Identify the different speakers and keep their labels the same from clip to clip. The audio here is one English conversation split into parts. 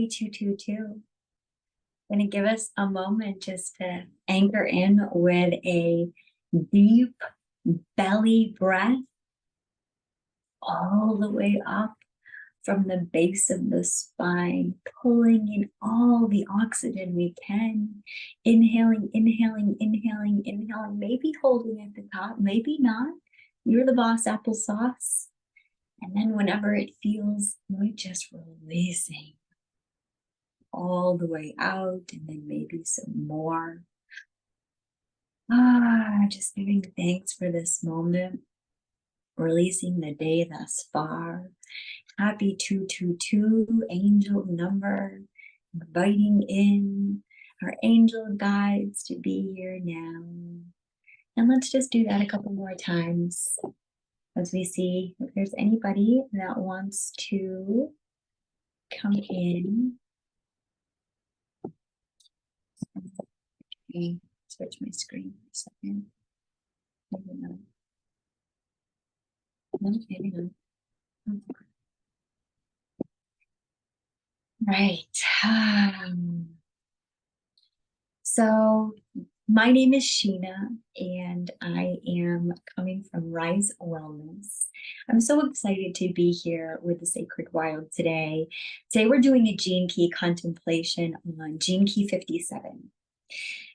Speaker 1: Happy 222. Going to give us a moment just to anchor in with a deep belly breath all the way up from the base of the spine, pulling in all the oxygen we can. Inhaling, inhaling, inhaling, inhaling, maybe holding at the top, maybe not. You're the boss, applesauce. And then whenever it feels, we're just releasing all the way out, and then maybe some more. Just giving thanks for this moment, releasing the day thus far. Happy 222, angel number, inviting in our angel guides to be here now. And let's just do that a couple more times as we see if there's anybody that wants to come in. Okay, switch my screen for a second. Maybe not. No, maybe not. Right. So my name is Sheena, and I am coming from Rise Wellness. I'm so excited to be here with the Sacred Wild today. Today we're doing a Gene Key contemplation on Gene Key 57.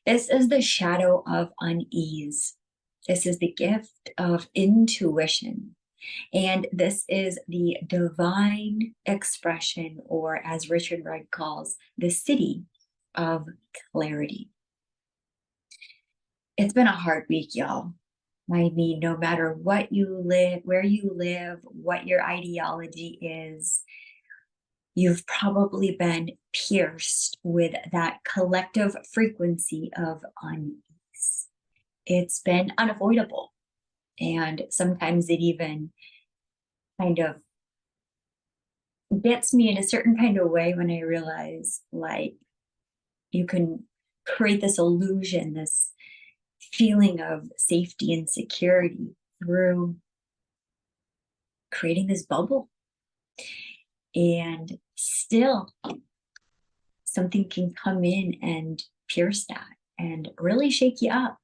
Speaker 1: This is the shadow of unease. This is the gift of intuition. And this is the divine expression, or as Richard Wright calls, the Siddhi of clarity. It's been a hard week, y'all. I mean, no matter what you live, where you live, what your ideology is, you've probably been pierced with that collective frequency of unease. It's been unavoidable. And sometimes it even kind of gets me in a certain kind of way when I realize, like, you can create this illusion, this feeling of safety and security through creating this bubble. And still, something can come in and pierce that and really shake you up.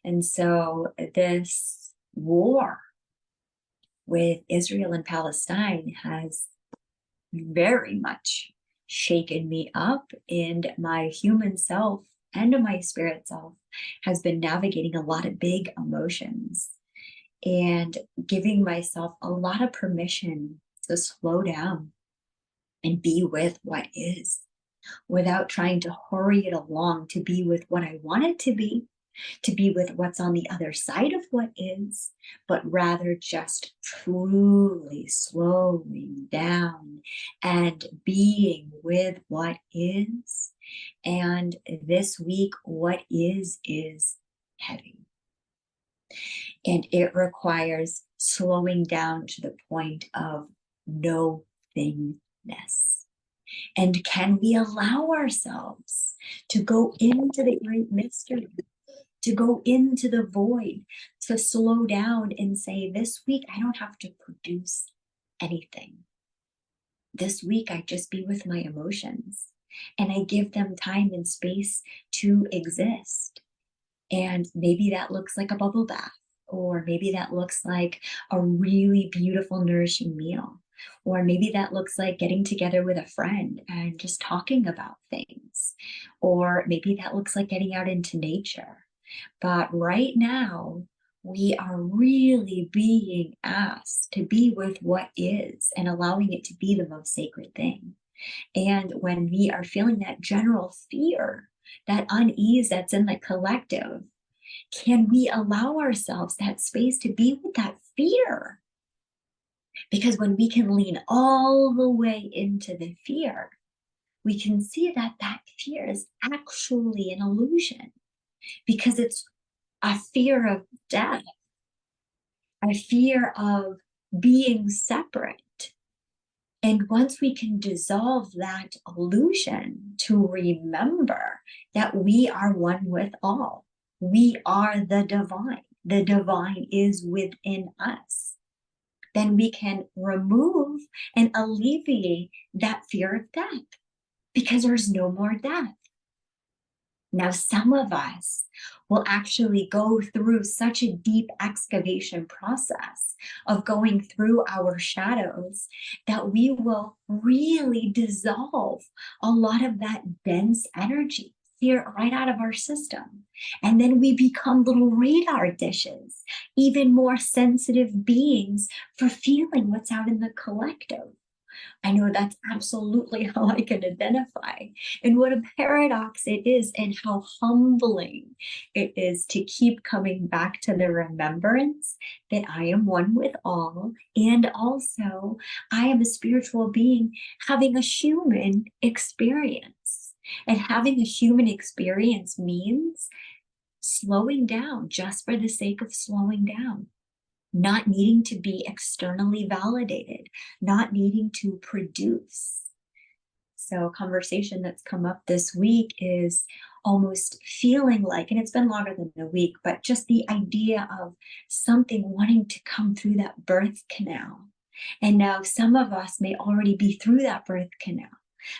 Speaker 1: And so this war with Israel and Palestine has very much shaken me up, and my human self and my spirit self has been navigating a lot of big emotions and giving myself a lot of permission to slow down and be with what is, without trying to hurry it along to be with what I want it to be with what's on the other side of what is, but rather just truly slowing down and being with what is. And this week, what is heavy. And it requires slowing down to the point of no thingness. And can we allow ourselves to go into the great mystery, to go into the void, to slow down and say, this week, I don't have to produce anything. This week, I just be with my emotions, and I give them time and space to exist. And maybe that looks like a bubble bath, or maybe that looks like a really beautiful, nourishing meal. Or maybe that looks like getting together with a friend and just talking about things. Or maybe that looks like getting out into nature. But right now, we are really being asked to be with what is and allowing it to be the most sacred thing. And when we are feeling that general fear, that unease that's in the collective, can we allow ourselves that space to be with that fear? Because when we can lean all the way into the fear, we can see that that fear is actually an illusion, because it's a fear of death, a fear of being separate. And once we can dissolve that illusion to remember that we are one with all, we are the divine is within us, then we can remove and alleviate that fear of death. because there's no more death. Now, some of us will actually go through such a deep excavation process of going through our shadows that we will really dissolve a lot of that dense energy here right out of our system. And then we become little radar dishes, even more sensitive beings for feeling what's out in the collective. I know that's absolutely how I can identify. And what a paradox it is, and how humbling it is to keep coming back to the remembrance that I am one with all. And also, I am a spiritual being having a human experience. And having a human experience means slowing down just for the sake of slowing down, not needing to be externally validated, not needing to produce. So, a conversation that's come up this week is almost feeling like, and it's been longer than a week, but just the idea of something wanting to come through that birth canal. And now some of us may already be through that birth canal.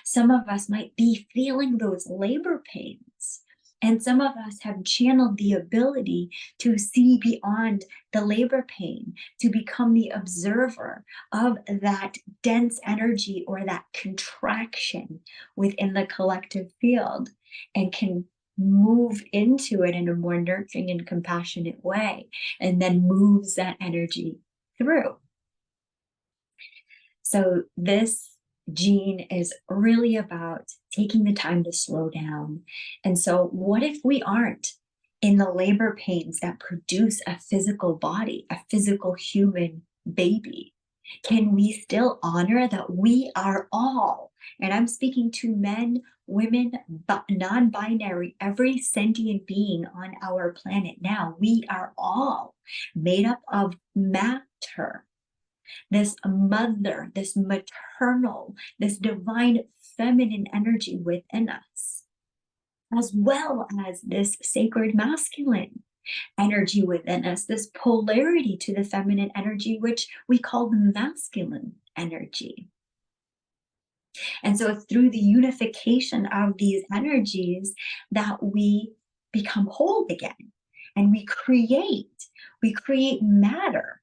Speaker 1: Some of us might be feeling those labor pains. And some of us have channeled the ability to see beyond the labor pain, to become the observer of that dense energy or that contraction within the collective field, and can move into it in a more nurturing and compassionate way, and then moves that energy through. So this gene is really about taking the time to slow down. And so what if we aren't in the labor pains that produce a physical body, a physical human baby? Can we still honor that we are all, and I'm speaking to men, women, non-binary, every sentient being on our planet now, we are all made up of matter, this mother, this maternal, this divine feminine energy within us, as well as this sacred masculine energy within us, this polarity to the feminine energy, which we call the masculine energy. And so it's through the unification of these energies that we become whole again, and we create matter.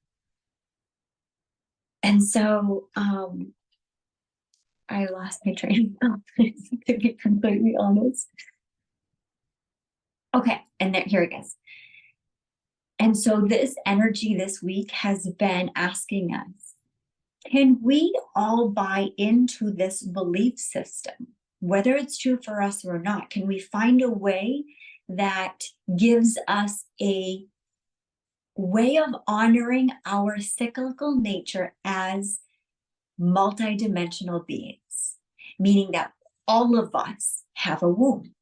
Speaker 1: And so I lost my train of thought, to be completely honest. Okay, and here it is. And so this energy this week has been asking us, can we all buy into this belief system, whether it's true for us or not? Can we find a way that gives us a way of honoring our cyclical nature as multidimensional beings, meaning that all of us have a womb.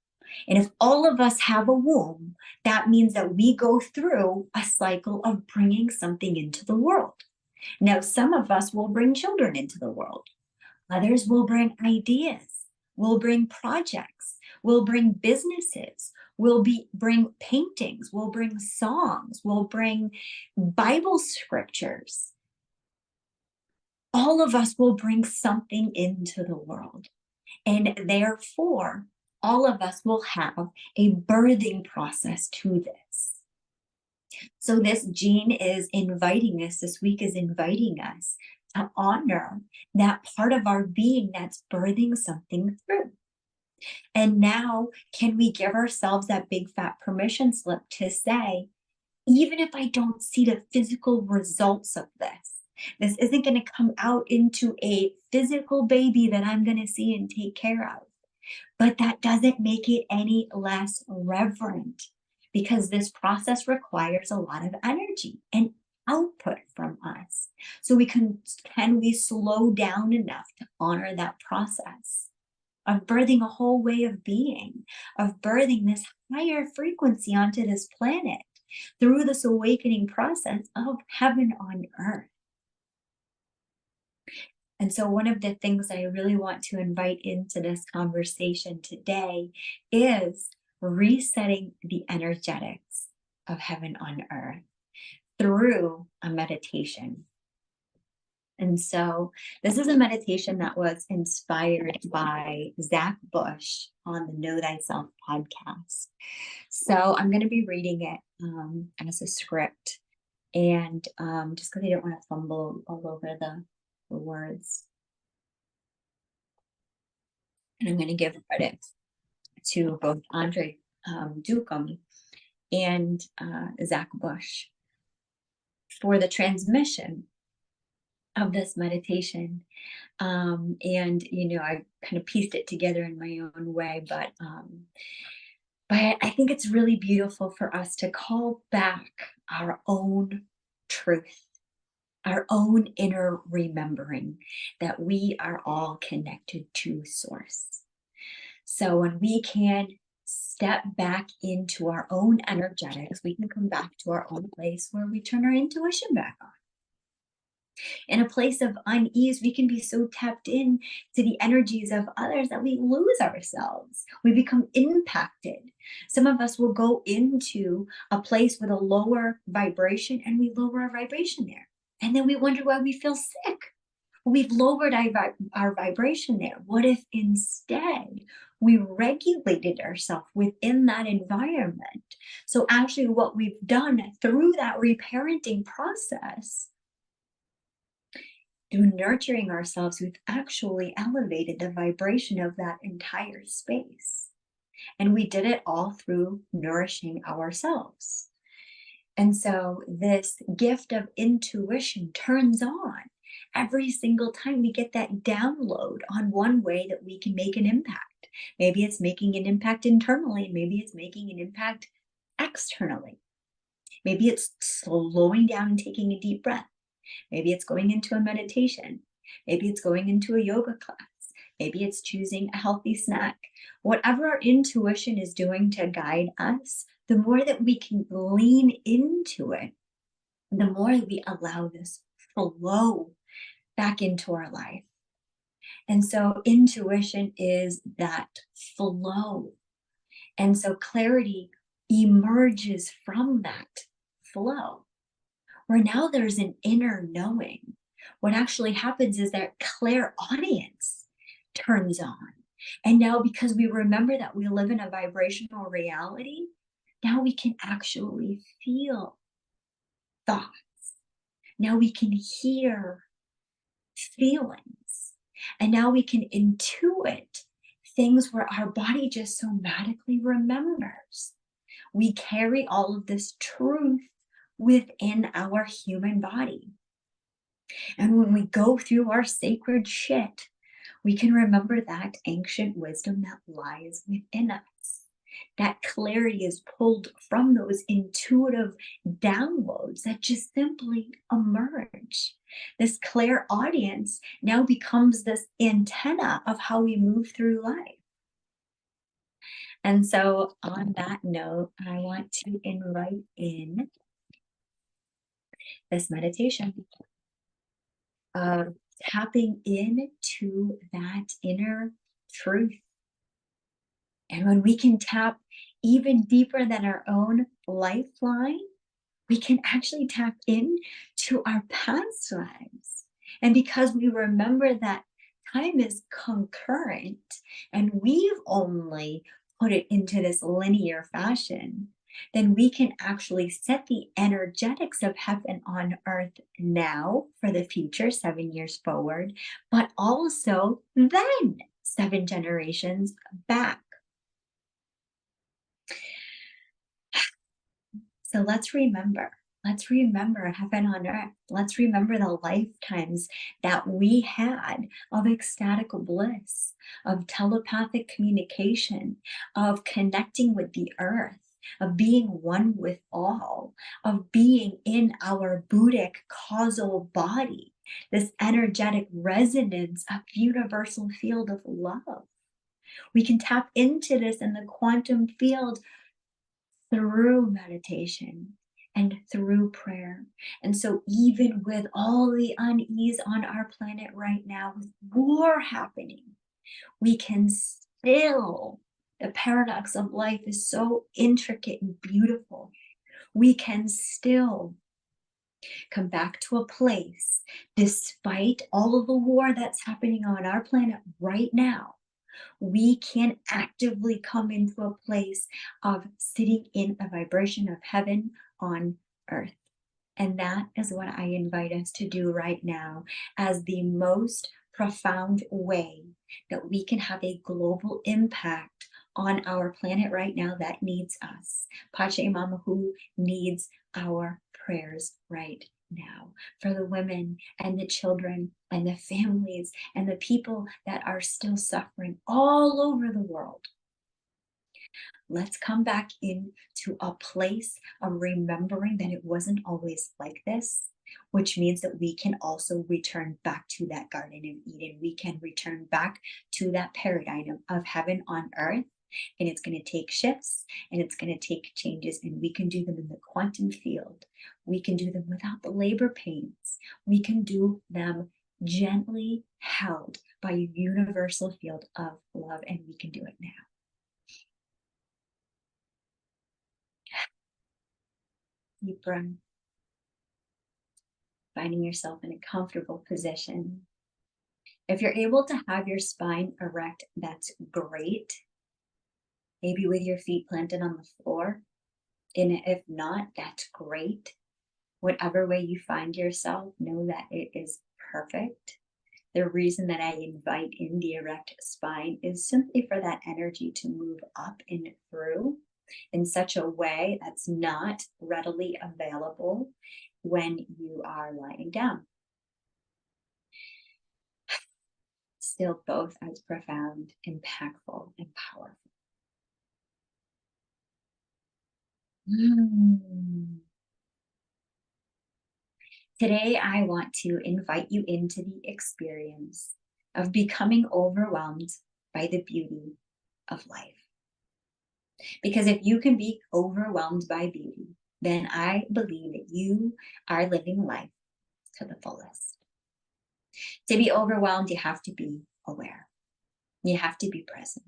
Speaker 1: And if all of us have a womb, that means that we go through a cycle of bringing something into the world. Now, some of us will bring children into the world. Others will bring ideas, will bring projects, will bring businesses, will bring paintings, will bring songs, will bring Bible scriptures. All of us will bring something into the world. And therefore, all of us will have a birthing process to this. So this gene is inviting us, this week is inviting us to honor that part of our being that's birthing something through. And now, can we give ourselves that big fat permission slip to say, even if I don't see the physical results of this isn't going to come out into a physical baby that I'm going to see and take care of. But that doesn't make it any less reverent, because this process requires a lot of energy and output from us. So can we slow down enough to honor that process of birthing a whole way of being, of birthing this higher frequency onto this planet through this awakening process of heaven on earth? And so one of the things I really want to invite into this conversation today is resetting the energetics of heaven on earth through a meditation. And so this is a meditation that was inspired by Zach Bush on the Know Thyself podcast. So I'm going to be reading it as a script. And just because I don't want to fumble all over the words. And I'm going to give credit to both Andre Ducom and Zach Bush for the transmission of this meditation. And, I kind of pieced it together in my own way, but I think it's really beautiful for us to call back our own truth, our own inner remembering that we are all connected to Source. So when we can step back into our own energetics, we can come back to our own place where we turn our intuition back on. In a place of unease, we can be so tapped in to the energies of others that we lose ourselves. We become impacted. Some of us will go into a place with a lower vibration and we lower our vibration there. And then we wonder why we feel sick. We've lowered our vibration there. What if instead we regulated ourselves within that environment? So actually what we've done through that reparenting process, through nurturing ourselves, we've actually elevated the vibration of that entire space. And we did it all through nourishing ourselves. And so this gift of intuition turns on every single time we get that download on one way that we can make an impact. Maybe it's making an impact internally. Maybe it's making an impact externally. Maybe it's slowing down and taking a deep breath. Maybe it's going into a meditation. Maybe it's going into a yoga class. Maybe it's choosing a healthy snack. Whatever our intuition is doing to guide us, the more that we can lean into it, the more we allow this flow back into our life. And so intuition is that flow. And so clarity emerges from that flow, where now there's an inner knowing. What actually happens is that clairaudience turns on. And now, because we remember that we live in a vibrational reality, now we can actually feel thoughts. Now we can hear feelings. And now we can intuit things where our body just somatically remembers. We carry all of this truth within our human body. And when we go through our sacred shit, we can remember that ancient wisdom that lies within us. That clarity is pulled from those intuitive downloads that just simply emerge. This clairaudience now becomes this antenna of how we move through life. And so on that note, I want to invite in this meditation of tapping into that inner truth. And when we can tap even deeper than our own lifeline, we can actually tap in to our past lives. And because we remember that time is concurrent and we've only put it into this linear fashion, then we can actually set the energetics of heaven on earth now for the future, 7 years forward, but also then 7 generations back. So let's remember heaven on earth. Let's remember the lifetimes that we had of ecstatic bliss, of telepathic communication, of connecting with the earth, of being one with all, of being in our Buddhic causal body, this energetic resonance of universal field of love. We can tap into this in the quantum field through meditation and through prayer. And so even with all the unease on our planet right now, with war happening, we can still, the paradox of life is so intricate and beautiful. We can still Come back to a place, despite all of the war that's happening on our planet right now, we can actively come into a place of sitting in a vibration of heaven on earth. And that is what I invite us to do right now as the most profound way that we can have a global impact on our planet right now that needs us. Pache Mama, who needs our prayers right now, for the women and the children and the families and the people that are still suffering all over the world. Let's come back into a place of remembering that it wasn't always like this, which means that we can also return back to that Garden of Eden. We can return back to that paradigm of heaven on earth. And it's going to take shifts and it's going to take changes, and we can do them in the quantum field. We can do them without the labor pains. We can do them gently held by a universal field of love, and we can do it now. Deep breath. Finding yourself in a comfortable position. If you're able to have your spine erect, that's great. Maybe with your feet planted on the floor. And if not, that's great. Whatever way you find yourself, know that it is perfect. The reason that I invite in the erect spine is simply for that energy to move up and through in such a way that's not readily available when you are lying down. Still both as profound, impactful, and powerful. Today, I want to invite you into the experience of becoming overwhelmed by the beauty of life. Because if you can be overwhelmed by beauty, then I believe that you are living life to the fullest. To be overwhelmed, you have to be aware. You have to be present.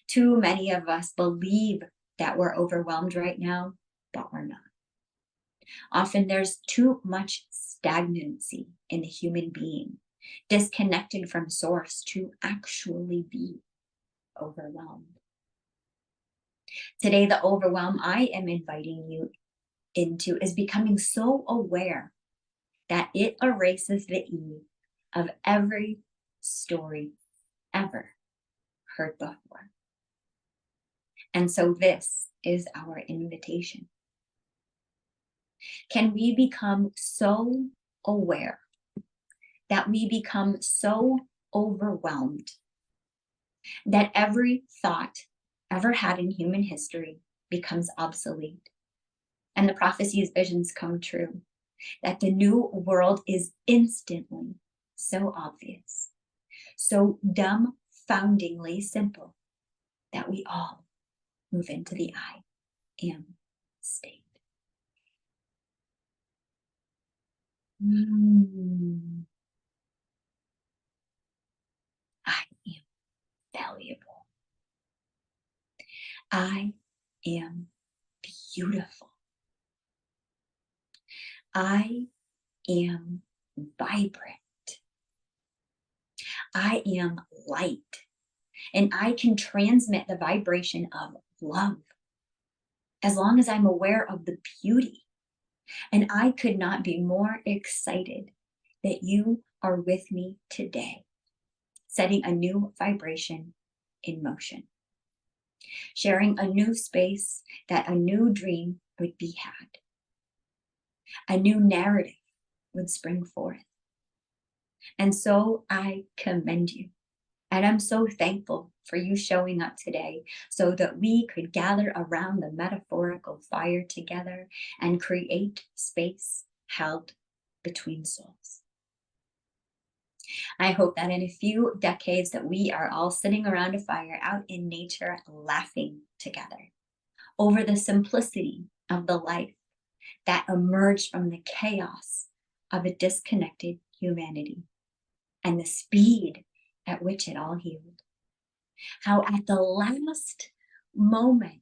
Speaker 1: Too many of us believe that we're overwhelmed right now, but we're not. Often there's too much stagnancy in the human being, disconnected from source to actually be overwhelmed. Today, the overwhelm I am inviting you into is becoming so aware that it erases the E of every story ever heard before. And so this is our invitation. Can we become so aware that we become so overwhelmed that every thought ever had in human history becomes obsolete, and the prophecies, visions come true, that the new world is instantly so obvious, so dumbfoundingly simple, that we all move into the I am state. I am valuable. I am beautiful. I am vibrant. I am light. And I can transmit the vibration of love as long as I'm aware of the beauty. And I could not be more excited that you are with me today, setting a new vibration in motion, sharing a new space that a new dream would be had, a new narrative would spring forth. And so I commend you. And I'm so thankful for you showing up today so that we could gather around the metaphorical fire together and create space held between souls. I hope that in a few decades that we are all sitting around a fire out in nature, laughing together over the simplicity of the life that emerged from the chaos of a disconnected humanity and the speed at which it all healed. How at the last moment,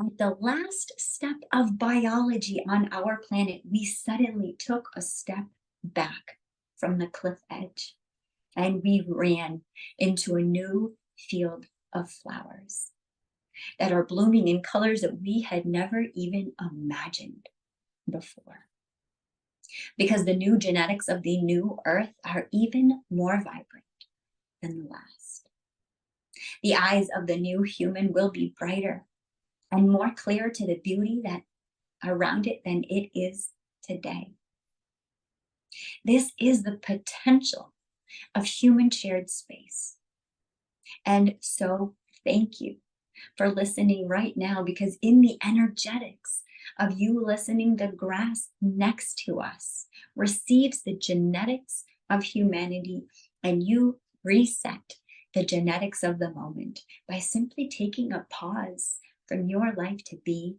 Speaker 1: At the last step of biology on our planet, we suddenly took a step back from the cliff edge and we ran into a new field of flowers that are blooming in colors that we had never even imagined before. Because the new genetics of the new earth are even more vibrant than the last. The eyes of the new human will be brighter and more clear to the beauty that around it than it is today. This is the potential of human shared space. And so thank you for listening right now, because in the energetics of you listening, the grass next to us receives the genetics of humanity, and you reset the genetics of the moment by simply taking a pause from your life to be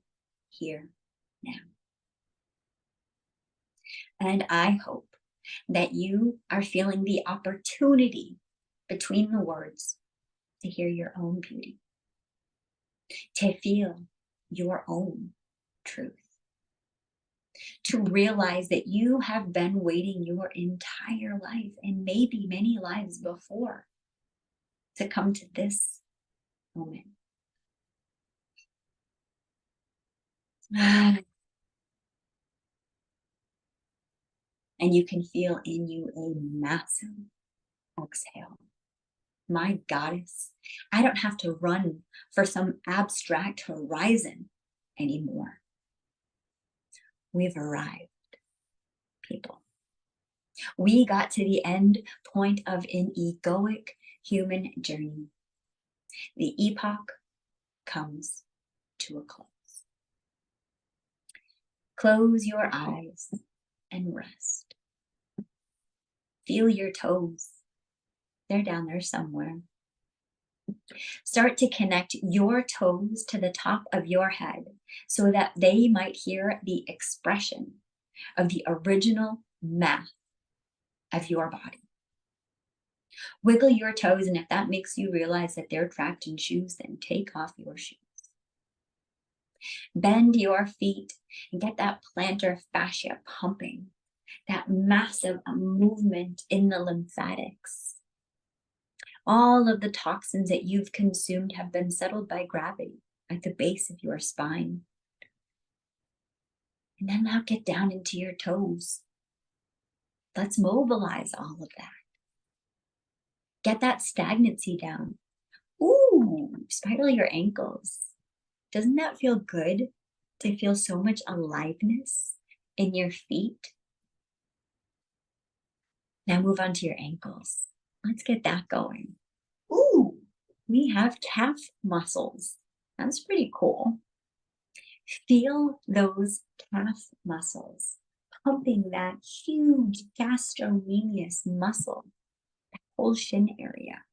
Speaker 1: here now. And I hope that you are feeling the opportunity between the words to hear your own beauty, to feel your own truth, to realize that you have been waiting your entire life, and maybe many lives before, to come to this moment. And you can feel in you a massive exhale. My goddess, I don't have to run for some abstract horizon anymore. We've arrived, people. We got to the end point of an egoic human journey. The epoch comes to a close. Close your eyes and rest. Feel your toes. They're down there somewhere. Start to connect your toes to the top of your head so that they might hear the expression of the original math of your body. Wiggle your toes, and if that makes you realize that they're trapped in shoes, then take off your shoes. Bend your feet and get that plantar fascia pumping, that massive movement in the lymphatics. All of the toxins that you've consumed have been settled by gravity at the base of your spine. And then now get down into your toes. Let's mobilize all of that. Get that stagnancy down. Ooh, spiral your ankles. Doesn't that feel good to feel so much aliveness in your feet? Now move on to your ankles. Let's get that going. Ooh, we have calf muscles. That's pretty cool. Feel those calf muscles pumping that huge gastrocnemius muscle, that whole shin area.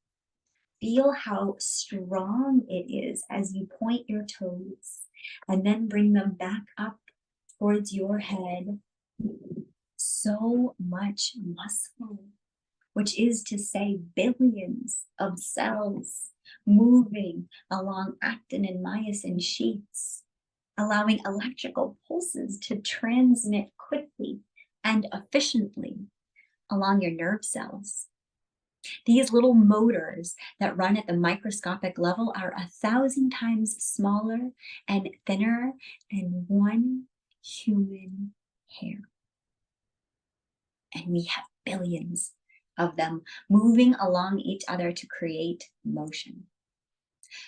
Speaker 1: Feel how strong it is as you point your toes and then bring them back up towards your head. So much muscle, which is to say billions of cells moving along actin and myosin sheaths, allowing electrical pulses to transmit quickly and efficiently along your nerve cells. These little motors that run at the microscopic level are 1,000 times smaller and thinner than one human hair. And we have billions of them moving along each other to create motion,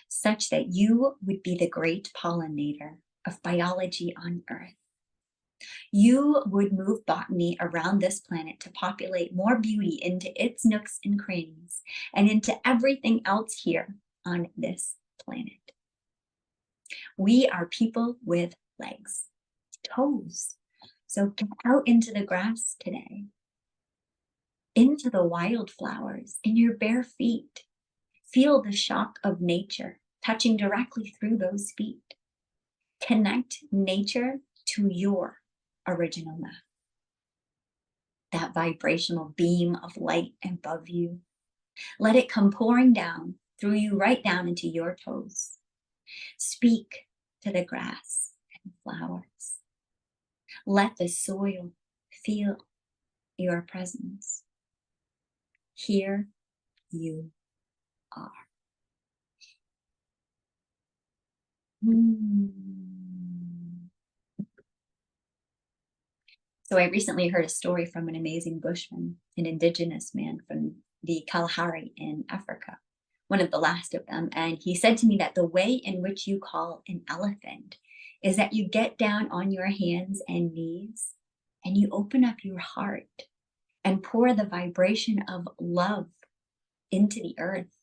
Speaker 1: such that you would be the great pollinator of biology on Earth. You would move botany around this planet to populate more beauty into its nooks and crannies and into everything else here on this planet. We are people with legs, toes. So get out into the grass today, into the wildflowers, in your bare feet. Feel the shock of nature touching directly through those feet. Connect nature to your original math. That vibrational beam of light above you. Let it come pouring down through you, right down into your toes. Speak to the grass and flowers. Let the soil feel your presence. Here you are. Mm. So I recently heard a story from an amazing bushman, an indigenous man from the Kalahari in Africa, one of the last of them. And he said to me that the way in which you call an elephant is that you get down on your hands and knees and you open up your heart and pour the vibration of love into the earth.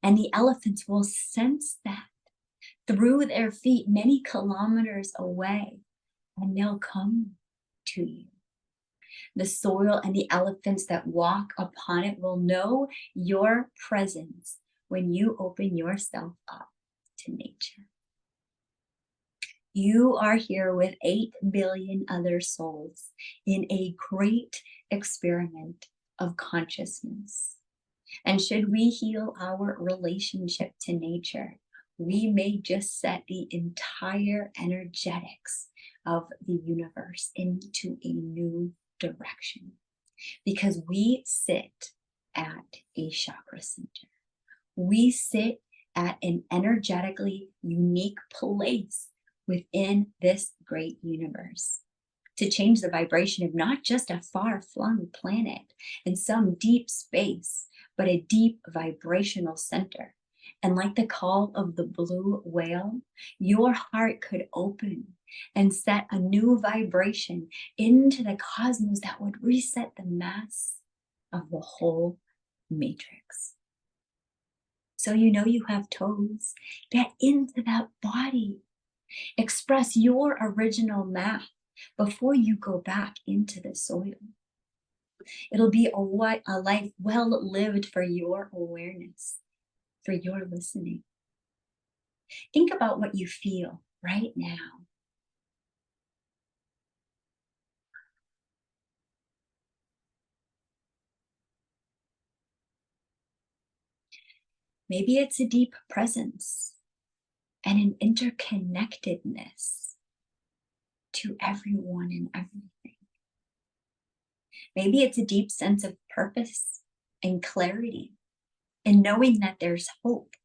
Speaker 1: And the elephants will sense that through their feet many kilometers away, and they'll come to you. The soil and the elephants that walk upon it will know your presence when you open yourself up to nature. You are here with 8 billion other souls in a great experiment of consciousness. And should we heal our relationship to nature, we may just set the entire energetics of the universe into a new direction, because we sit at a chakra center. We sit at an energetically unique place within this great universe to change the vibration of not just a far-flung planet in some deep space, but a deep vibrational center. And like the call of the blue whale, your heart could open and set a new vibration into the cosmos that would reset the mass of the whole matrix. So you know you have toes. Get into that body. Express your original math before you go back into the soil. It'll be a life well lived for your awareness, for your listening. Think about what you feel right now. Maybe it's a deep presence and an interconnectedness to everyone and everything. Maybe it's a deep sense of purpose and clarity and knowing that there's hope.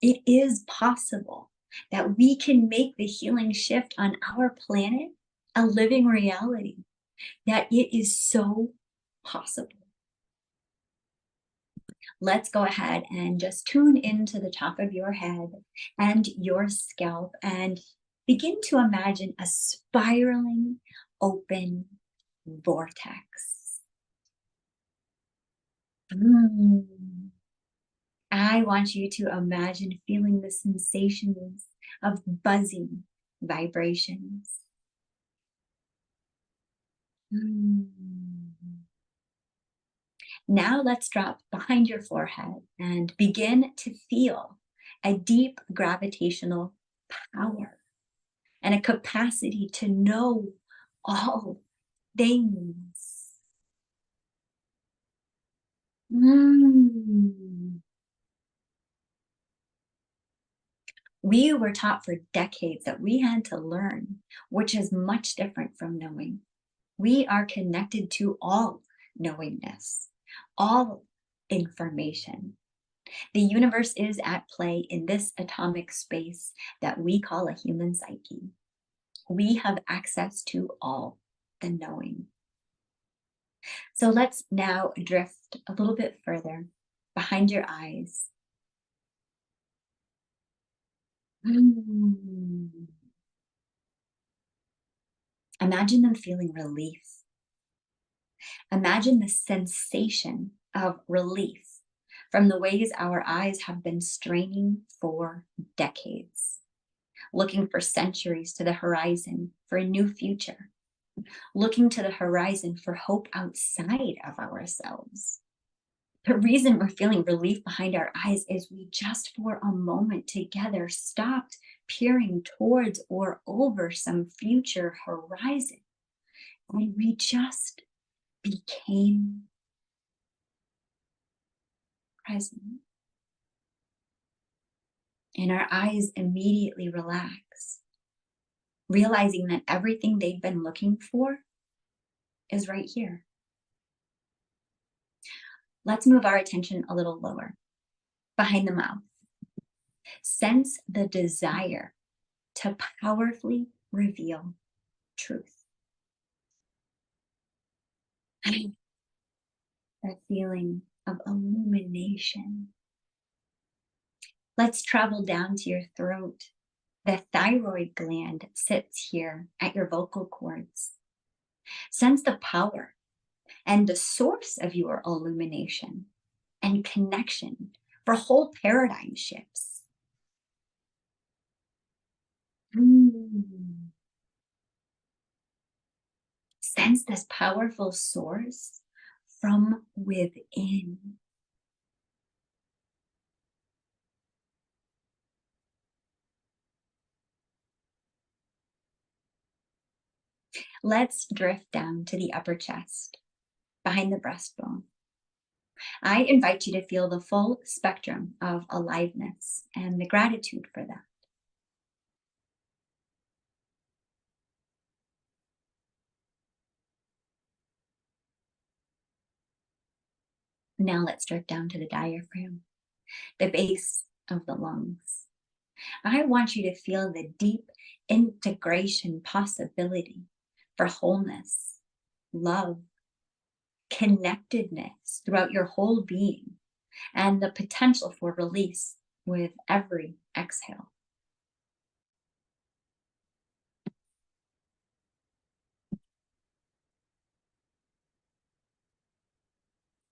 Speaker 1: It is possible that we can make the healing shift on our planet a living reality, that it is so possible. Let's go ahead and just tune into the top of your head and your scalp and begin to imagine a spiraling open vortex. I want you to imagine feeling the sensations of buzzing vibrations. Now let's drop behind your forehead and begin to feel a deep gravitational power and a capacity to know all things. We were taught for decades that we had to learn, which is much different from knowing. We are connected to all knowingness, all information. The universe is at play in this atomic space that we call a human psyche. We have access to all the knowing. So let's now drift a little bit further behind your eyes. Imagine them feeling relief. Imagine the sensation of relief from the ways our eyes have been straining for decades, looking for centuries to the horizon for a new future, looking to the horizon for hope outside of ourselves. The reason we're feeling relief behind our eyes is we just for a moment together stopped peering towards or over some future horizon, and we just became present. And our eyes immediately relax, realizing that everything they've been looking for is right here. Let's move our attention a little lower, behind the mouth. Sense the desire to powerfully reveal truth. That feeling of illumination. Let's travel down to your throat. The thyroid gland sits here at your vocal cords. Sense the power and the source of your illumination and connection for whole paradigm shifts. Sense this powerful source from within. Let's drift down to the upper chest, behind the breastbone. I invite you to feel the full spectrum of aliveness and the gratitude for that. Now let's drift down to the diaphragm, the base of the lungs. I want you to feel the deep integration possibility for wholeness, love, connectedness throughout your whole being, and the potential for release with every exhale.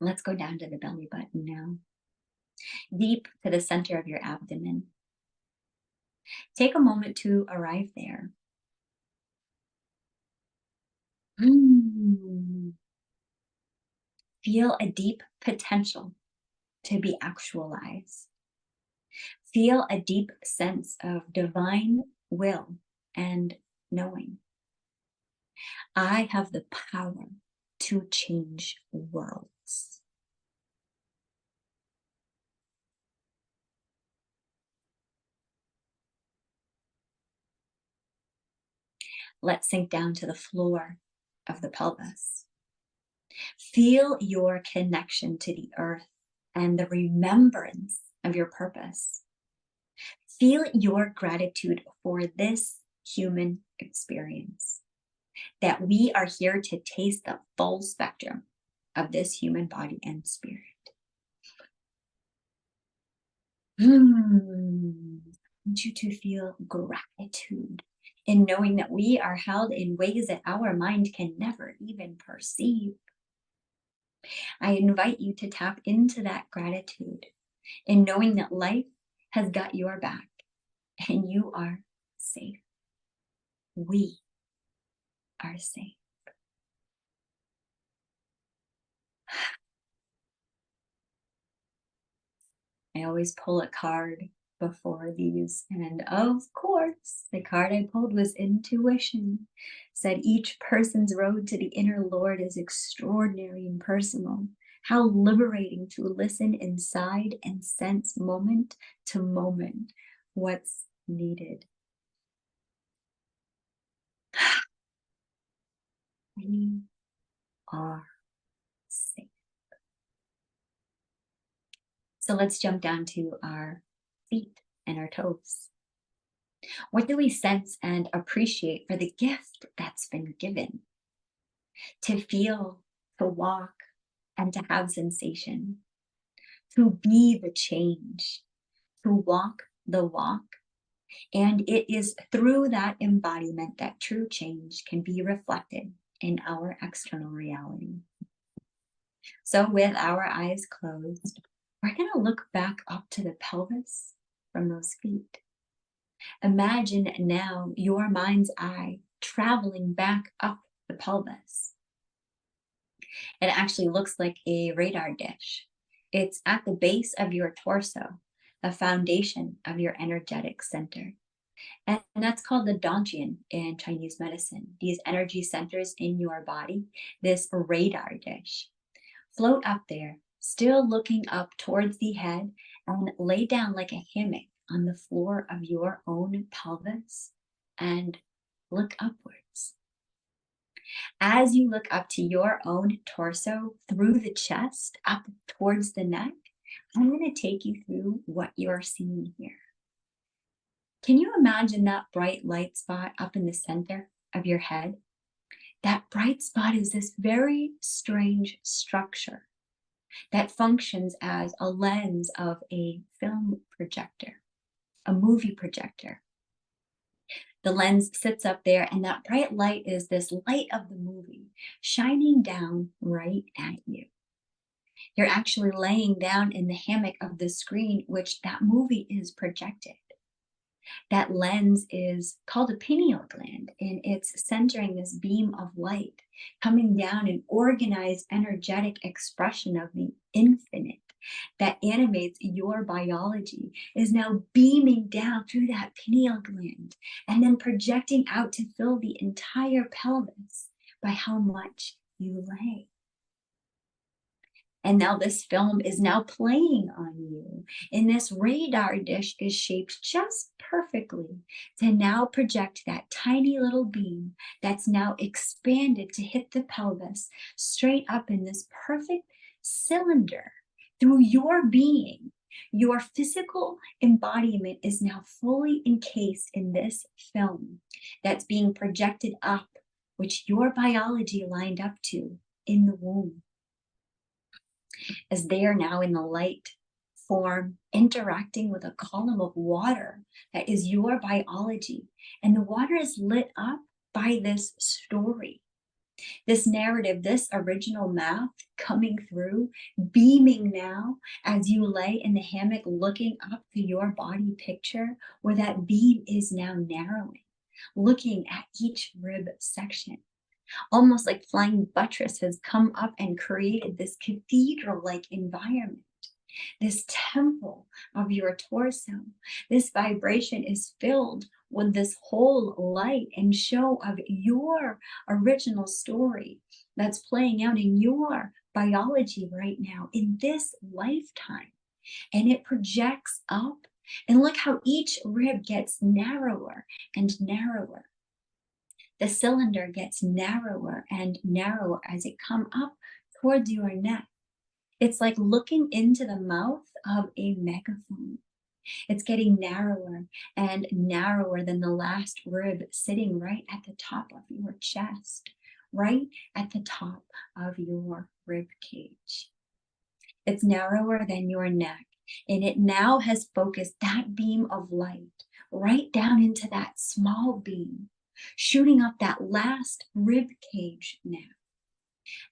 Speaker 1: Let's go down to the belly button now, deep to the center of your abdomen. Take a moment to arrive there. Feel a deep potential to be actualized. Feel a deep sense of divine will and knowing. I have the power to change worlds. Let's sink down to the floor of the pelvis. Feel your connection to the earth and the remembrance of your purpose. Feel your gratitude for this human experience, that we are here to taste the full spectrum of this human body and spirit. I want you to feel gratitude in knowing that we are held in ways that our mind can never even perceive. I invite you to tap into that gratitude in knowing that life has got your back and you are safe. We are safe. I always pull a card before these, and of course, the card I pulled was intuition. Said each person's road to the inner Lord is extraordinary and personal. How liberating to listen inside and sense moment to moment what's needed. We are safe. So let's jump down to our feet and our toes. What do we sense and appreciate for the gift that's been given? To feel, to walk, and to have sensation. To be the change, to walk the walk. And it is through that embodiment that true change can be reflected in our external reality. So with our eyes closed, we're going to look back up to the pelvis from those feet. Imagine now your mind's eye traveling back up the pelvis. It actually looks like a radar dish. It's at the base of your torso, the foundation of your energetic center. And that's called the Dantian in Chinese medicine. These energy centers in your body, this radar dish. Float up there, still looking up towards the head, and lay down like a hammock on the floor of your own pelvis and look upwards. As you look up to your own torso, through the chest, up towards the neck, I'm going to take you through what you're seeing here. Can you imagine that bright light spot up in the center of your head? That bright spot is this very strange structure that functions as a lens of a film projector, a movie projector. The lens sits up there, and that bright light is this light of the movie shining down right at you. You're actually laying down in the hammock of the screen, which that movie is projected. That lens is called a pineal gland, and it's centering this beam of light coming down, an organized, energetic expression of the infinite that animates your biology is now beaming down through that pineal gland and then projecting out to fill the entire pelvis by how much you lay. And now this film is now playing on you. And this radar dish is shaped just perfectly to now project that tiny little beam that's now expanded to hit the pelvis straight up in this perfect cylinder through your being. Your physical embodiment is now fully encased in this film that's being projected up, which your biology lined up to in the womb. As they are now in the light form, interacting with a column of water that is your biology. And the water is lit up by this story, this narrative, this original math coming through, beaming now as you lay in the hammock looking up to your body picture where that beam is now narrowing, looking at each rib section. Almost like flying buttress has come up and created this cathedral-like environment, this temple of your torso. This vibration is filled with this whole light and show of your original story that's playing out in your biology right now in this lifetime. And it projects up, and look how each rib gets narrower and narrower. The cylinder gets narrower and narrower as it comes up towards your neck. It's like looking into the mouth of a megaphone. It's getting narrower and narrower than the last rib sitting right at the top of your chest, right at the top of your rib cage. It's narrower than your neck, and it now has focused that beam of light right down into that small beam, shooting up that last rib cage now.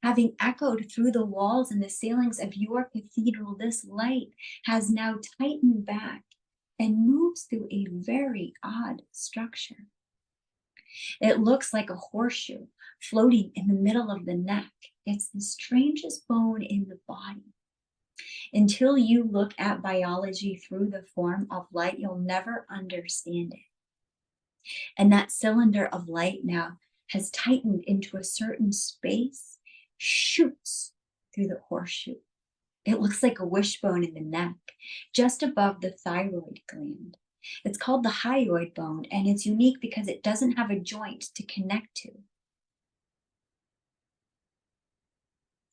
Speaker 1: Having echoed through the walls and the ceilings of your cathedral, this light has now tightened back and moves through a very odd structure. It looks like a horseshoe floating in the middle of the neck. It's the strangest bone in the body. Until you look at biology through the form of light, you'll never understand it. And that cylinder of light now has tightened into a certain space, shoots through the horseshoe. It looks like a wishbone in the neck, just above the thyroid gland. It's called the hyoid bone, and it's unique because it doesn't have a joint to connect to,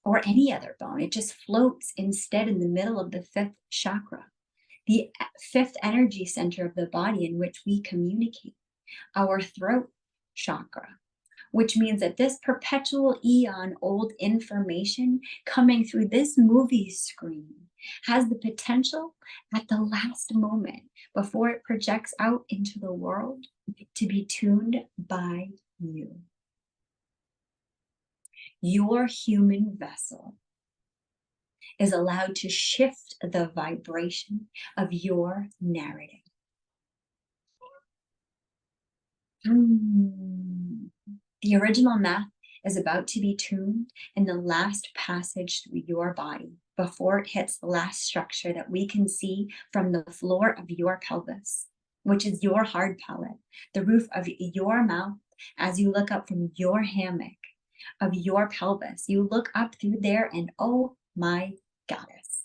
Speaker 1: or any other bone. It just floats instead in the middle of the fifth chakra, the fifth energy center of the body in which we communicate, our throat chakra, which means that this perpetual eon old information coming through this movie screen has the potential at the last moment before it projects out into the world to be tuned by you. Your human vessel is allowed to shift the vibration of your narrative. The original math is about to be tuned in the last passage through your body before it hits the last structure that we can see from the floor of your pelvis, which is your hard pellet, the roof of your mouth. As you look up from your hammock of your pelvis, you look up through there and oh my goddess,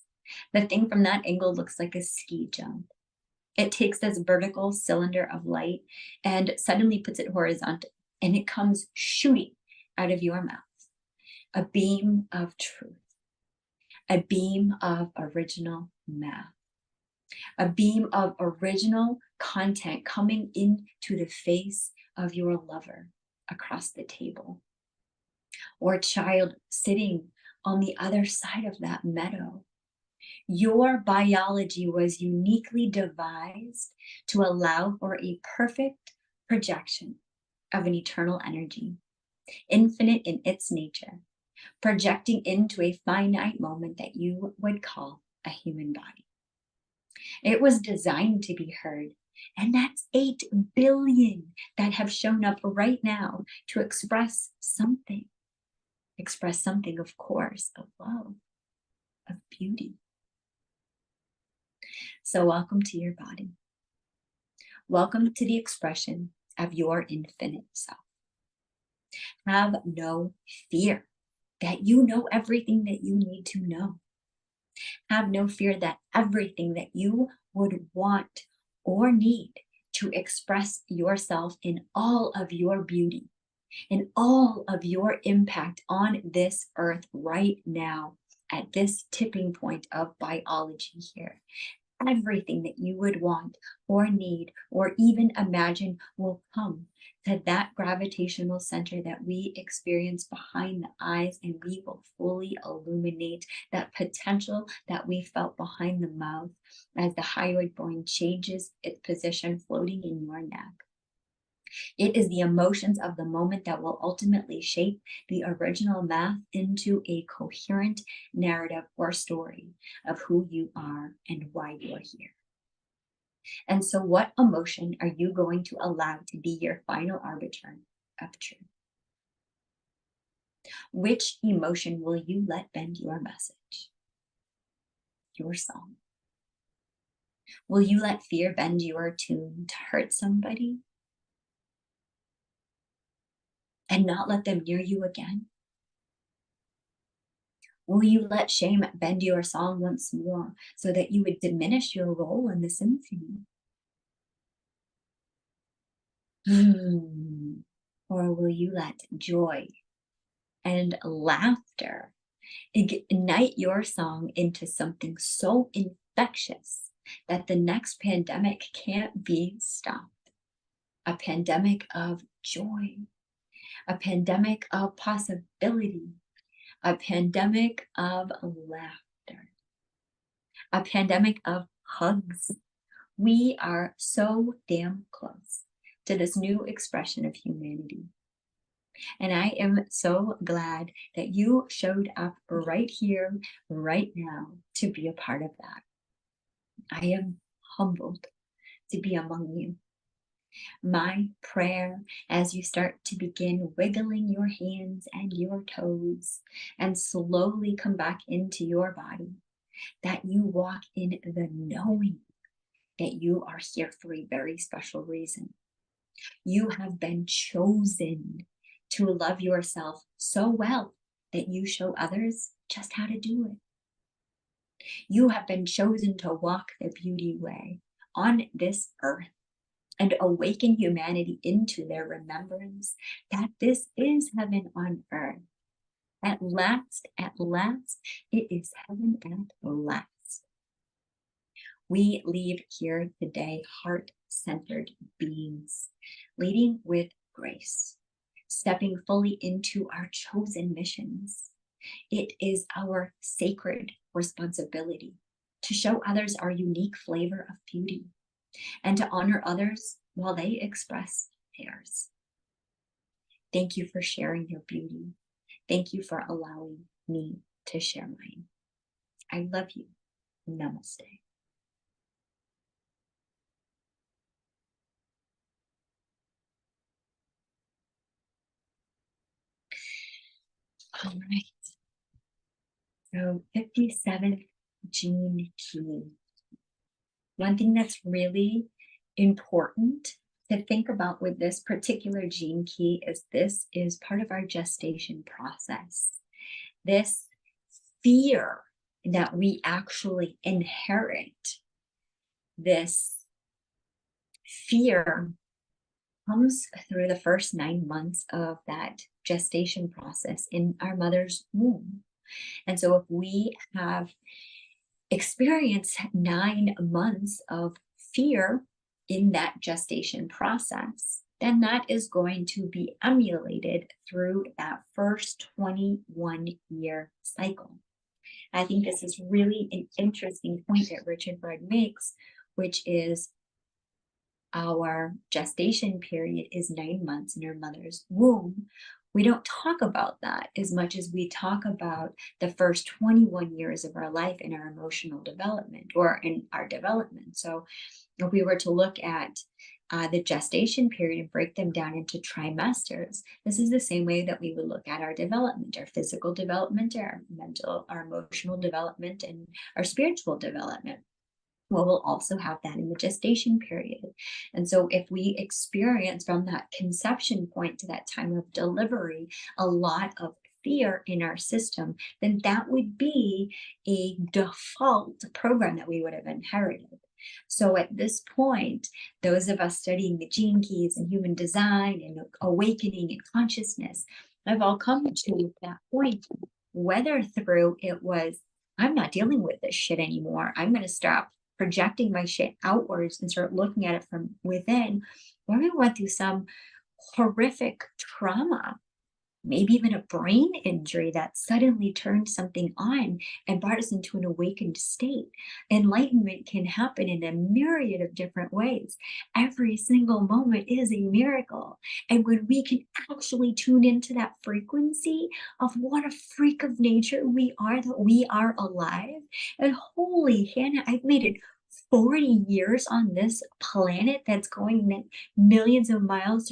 Speaker 1: the thing from that angle looks like a ski jump. It takes this vertical cylinder of light and suddenly puts it horizontal, and it comes shooting out of your mouth. A beam of truth, a beam of original math, a beam of original content coming into the face of your lover across the table, or a child sitting on the other side of that meadow. Your biology was uniquely devised to allow for a perfect projection of an eternal energy, infinite in its nature, projecting into a finite moment that you would call a human body. It was designed to be heard, and that's 8 billion that have shown up right now to express something. Express something, of course, of love, of beauty. So welcome to your body. Welcome to the expression of your infinite self. Have no fear that you know everything that you need to know. Have no fear that everything that you would want or need to express yourself in all of your beauty, in all of your impact on this earth right now, at this tipping point of biology here. Everything that you would want or need or even imagine will come to that gravitational center that we experience behind the eyes, and we will fully illuminate that potential that we felt behind the mouth as the hyoid bone changes its position, floating in your neck. It is the emotions of the moment that will ultimately shape the original math into a coherent narrative or story of who you are and why you're here. And so, what emotion are you going to allow to be your final arbiter of truth? Which emotion will you let bend your message, your song? Will you let fear bend your tune to hurt somebody and not let them near you again? Will you let shame bend your song once more so that you would diminish your role in the symphony? Or will you let joy and laughter ignite your song into something so infectious that the next pandemic can't be stopped? A pandemic of joy, a pandemic of possibility, a pandemic of laughter, a pandemic of hugs. We are so damn close to this new expression of humanity. And I am so glad that you showed up right here, right now, to be a part of that. I am humbled to be among you. My prayer as you start to begin wiggling your hands and your toes and slowly come back into your body, that you walk in the knowing that you are here for a very special reason. You have been chosen to love yourself so well that you show others just how to do it. You have been chosen to walk the beauty way on this earth and awaken humanity into their remembrance that this is heaven on earth. At last, it is heaven at last. We leave here today heart-centered beings, leading with grace, stepping fully into our chosen missions. It is our sacred responsibility to show others our unique flavor of beauty and to honor others while they express theirs. Thank you for sharing your beauty. Thank you for allowing me to share mine. I love you. Namaste. All right. So 57th gene key. One thing that's really important to think about with this particular gene key is this is part of our gestation process. This fear that we actually inherit, this fear comes through the first 9 months of that gestation process in our mother's womb. And so if we have experienced 9 months of fear in that gestation process, then that is going to be emulated through that first 21-year cycle. I think this is really an interesting point that Richard Rudd makes, which is our gestation period is 9 months in our mother's womb. We don't talk about that as much as we talk about the first 21 years of our life in our emotional development or in our development. So if we were to look at the gestation period and break them down into trimesters, this is the same way that we would look at our development, our physical development, our mental, our emotional development, and our spiritual development. Well, we'll also have that in the gestation period. And so if we experience from that conception point to that time of delivery a lot of fear in our system, then that would be a default program that we would have inherited. So at this point, those of us studying the gene keys and human design and awakening and consciousness have all come to that point, whether through it was, I'm not dealing with this shit anymore, I'm going to stop projecting my shit outwards and start looking at it from within, or we went through some horrific trauma, maybe even a brain injury that suddenly turned something on and brought us into an awakened state. Enlightenment can happen in a myriad of different ways. Every single moment is a miracle. And when we can actually tune into that frequency of what a freak of nature we are, that we are alive. And holy Hannah, I've made it 40 years on this planet that's going millions of miles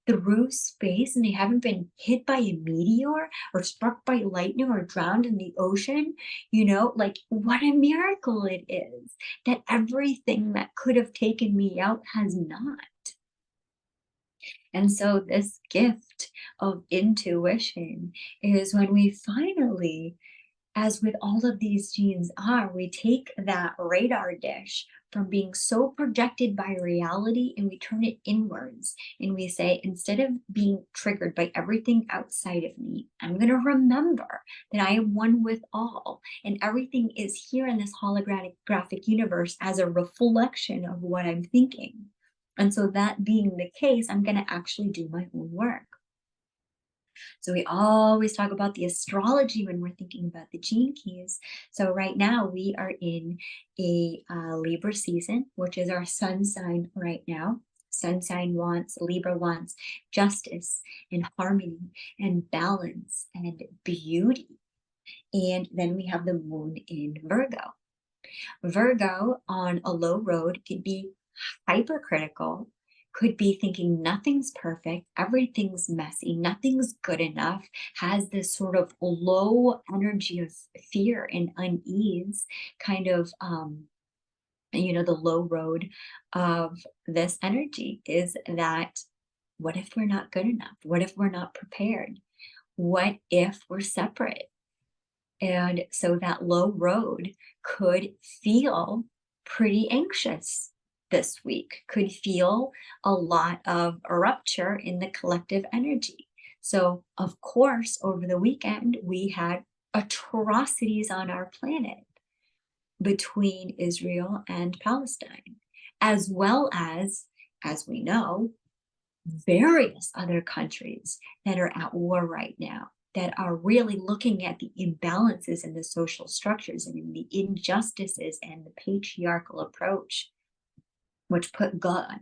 Speaker 1: through space, and they haven't been hit by a meteor or struck by lightning or drowned in the ocean. Like, what a miracle it is that everything that could have taken me out has not. And so this gift of intuition is when we finally, as with all of these genes are, we take that radar dish from being so projected by reality and we turn it inwards. And we say, instead of being triggered by everything outside of me, I'm going to remember that I am one with all. And everything is here in this holographic universe as a reflection of what I'm thinking. And so that being the case, I'm going to actually do my own work. So we always talk about the astrology when we're thinking about the gene keys. So right now we are in a Libra season, which is our sun sign right now. Libra wants justice and harmony and balance and beauty. And then we have the moon in Virgo. Virgo on a low road could be hypercritical, could be thinking nothing's perfect, everything's messy, nothing's good enough, has this sort of low energy of fear and unease, kind of, the low road of this energy is that, what if we're not good enough? What if we're not prepared? What if we're separate? And so that low road could feel pretty anxious this week, could feel a lot of rupture in the collective energy. So, of course, over the weekend, we had atrocities on our planet between Israel and Palestine, as well as we know, various other countries that are at war right now, that are really looking at the imbalances in the social structures and in the injustices and the patriarchal approach, which put God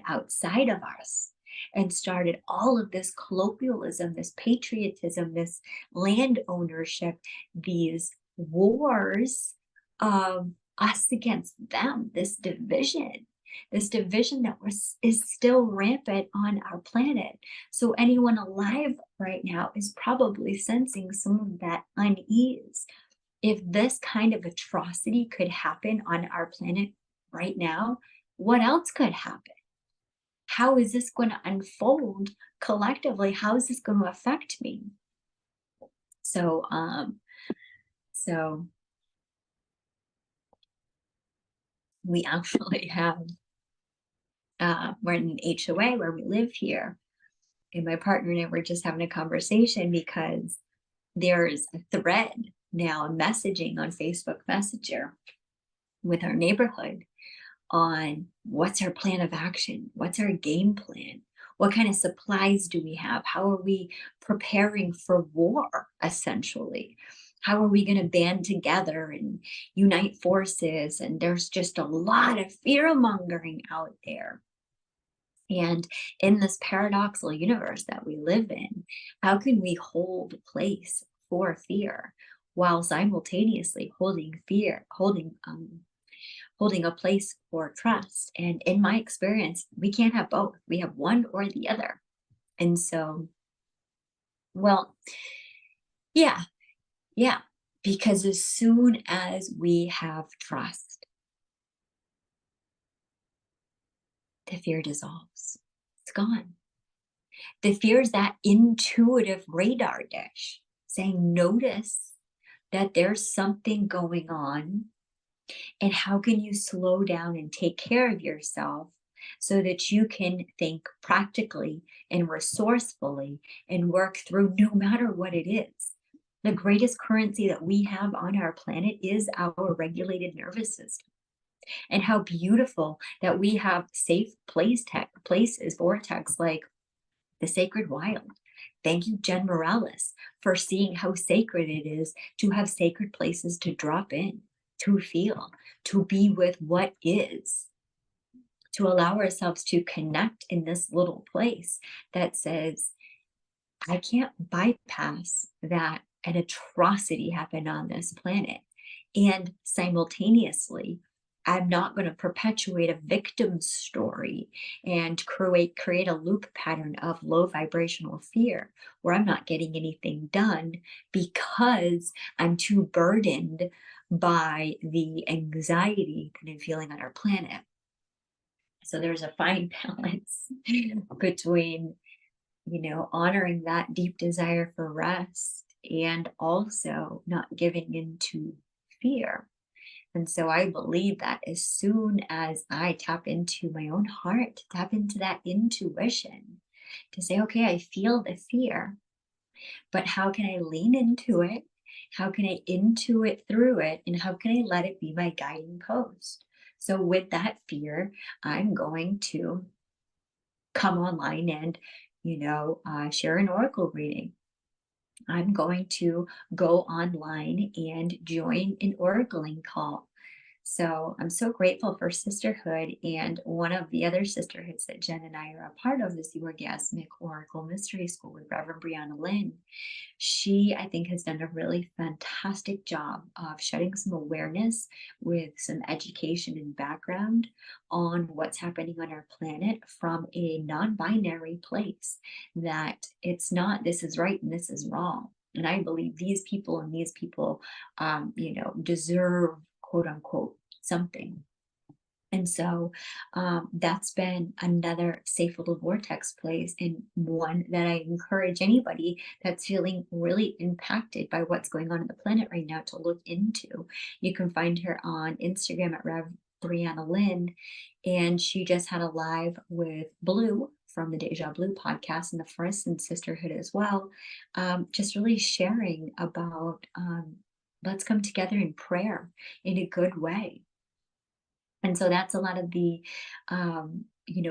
Speaker 1: outside of us and started all of this colloquialism, this patriotism, this land ownership, these wars of us against them, this division that is still rampant on our planet. So anyone alive right now is probably sensing some of that unease. If this kind of atrocity could happen on our planet right now, what else could happen? How is this going to unfold collectively? How is this going to affect me? So we actually have we're in an HOA where we live here. And my partner and I were just having a conversation because there's a thread now, a messaging on Facebook Messenger with our neighborhood on what's our plan of action, what's our game plan, what kind of supplies do we have, how are we preparing for war, essentially. How are we going to band together and unite forces? And there's just a lot of fear mongering out there. And in this paradoxical universe that we live in, how can we hold place for fear while simultaneously holding a place for trust? And in my experience, we can't have both. We have one or the other. And so, well, yeah, yeah, because as soon as we have trust, the fear dissolves. It's gone. The fear is that intuitive radar dish saying, notice that there's something going on, and how can you slow down and take care of yourself so that you can think practically and resourcefully and work through no matter what it is. The greatest currency that we have on our planet is our regulated nervous system. And how beautiful that we have safe places, vortex like the sacred wild. Thank you, Jen Morales, for seeing how sacred it is to have sacred places to drop in, to feel, to be with what is, to allow ourselves to connect in this little place that says, I can't bypass that an atrocity happened on this planet. And simultaneously, I'm not going to perpetuate a victim story and create a loop pattern of low vibrational fear where I'm not getting anything done because I'm too burdened by the anxiety that I'm feeling on our planet. So there's a fine balance between, honoring that deep desire for rest and also not giving into fear. And so I believe that as soon as I tap into my own heart, tap into that intuition to say, okay, I feel the fear, but how can I lean into it? How can I intuit through it? And how can I let it be my guiding post? So with that fear, I'm going to come online and, share an oracle reading. I'm going to go online and join an oracling call. So I'm so grateful for sisterhood. And one of the other sisterhoods that Jen and I are a part of is the Orgasmic Oracle Mystery School with Reverend Brianna Lynn. She, I think, has done a really fantastic job of shedding some awareness with some education and background on what's happening on our planet from a non-binary place, that it's not this is right and this is wrong. And I believe these people and these people, deserve, quote unquote, something. And so that's been another safe little vortex place, and one that I encourage anybody that's feeling really impacted by what's going on the planet right now to look into. You can find her on Instagram at Rev Brianna Lynn, and she just had a live with Blue from the Deja Blue podcast and the Forest and Sisterhood as well, just really sharing about let's come together in prayer in a good way. And so that's a lot of the,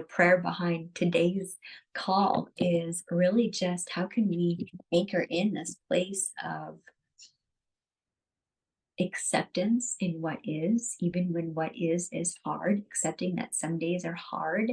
Speaker 1: prayer behind today's call is really just how can we anchor in this place of acceptance in what is, even when what is hard, accepting that some days are hard.